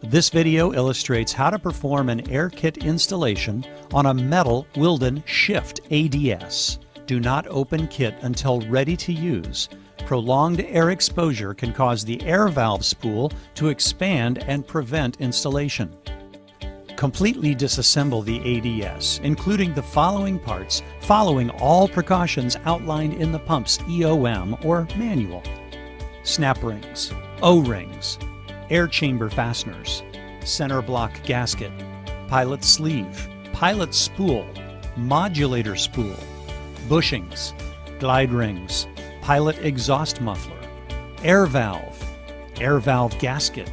This video illustrates how to perform an air kit installation on a metal Wilden SHIFT ADS. Do not open kit until ready to use. Prolonged air exposure can cause the air valve spool to expand and prevent installation. Completely disassemble the ADS, including the following parts, following all precautions outlined in the pump's EOM or manual. Snap rings, O-rings, air chamber fasteners, center block gasket, pilot sleeve, pilot spool, modulator spool, bushings, glide rings, pilot exhaust muffler, air valve gasket,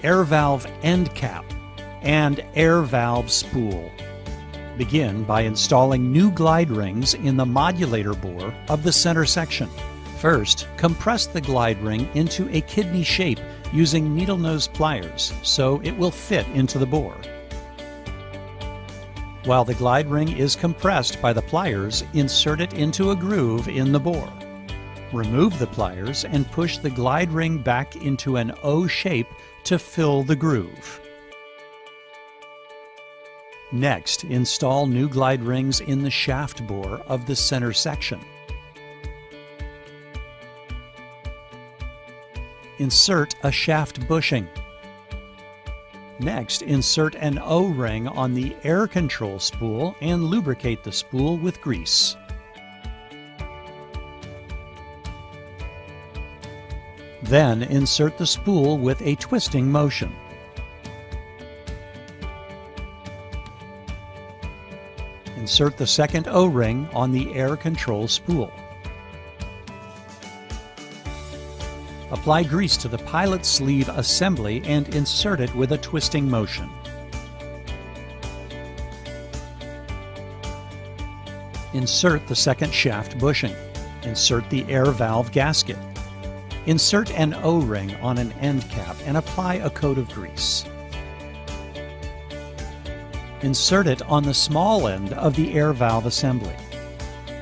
air valve end cap, and air valve spool. Begin by installing new glide rings in the modulator bore of the center section. First, compress the glide ring into a kidney shape using needle nose pliers so it will fit into the bore. While the glide ring is compressed by the pliers, insert it into a groove in the bore. Remove the pliers and push the glide ring back into an O shape to fill the groove. Next, install new glide rings in the shaft bore of the center section. Insert a shaft bushing. Next, insert an O-ring on the air control spool and lubricate the spool with grease. Then insert the spool with a twisting motion. Insert the second O-ring on the air control spool. Apply grease to the pilot sleeve assembly and insert it with a twisting motion. Insert the second shaft bushing. Insert the air valve gasket. Insert an O-ring on an end cap and apply a coat of grease. Insert it on the small end of the air valve assembly.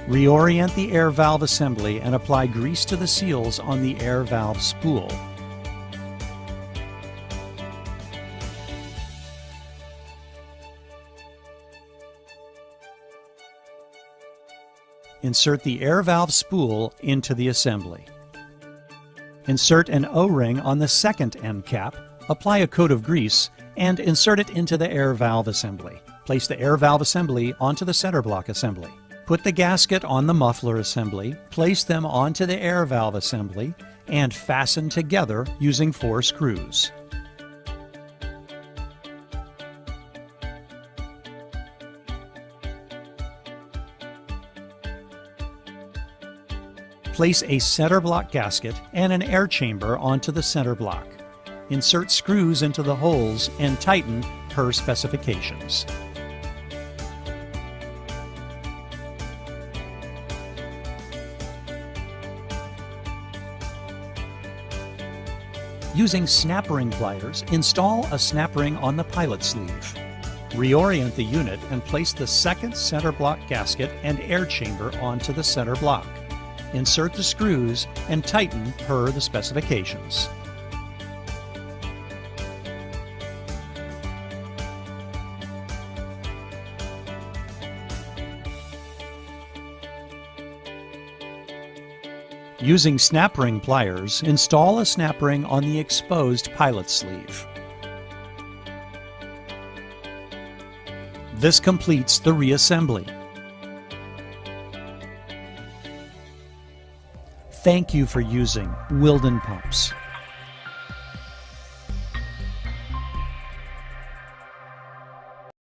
Reorient the air valve assembly and apply grease to the seals on the air valve spool. Insert the air valve spool into the assembly. Insert an O-ring on the second end cap, apply a coat of grease, and insert it into the air valve assembly. Place the air valve assembly onto the center block assembly. Put the gasket on the muffler assembly, place them onto the air valve assembly, and fasten together using 4 screws. Place a center block gasket and an air chamber onto the center block. Insert screws into the holes and tighten per specifications. Using snap ring pliers, install a snap ring on the pilot sleeve. Reorient the unit and place the second center block gasket and air chamber onto the center block. Insert the screws and tighten per the specifications. Using snap ring pliers, install a snap ring on the exposed pilot sleeve. This completes the reassembly. Thank you for using Wilden pumps.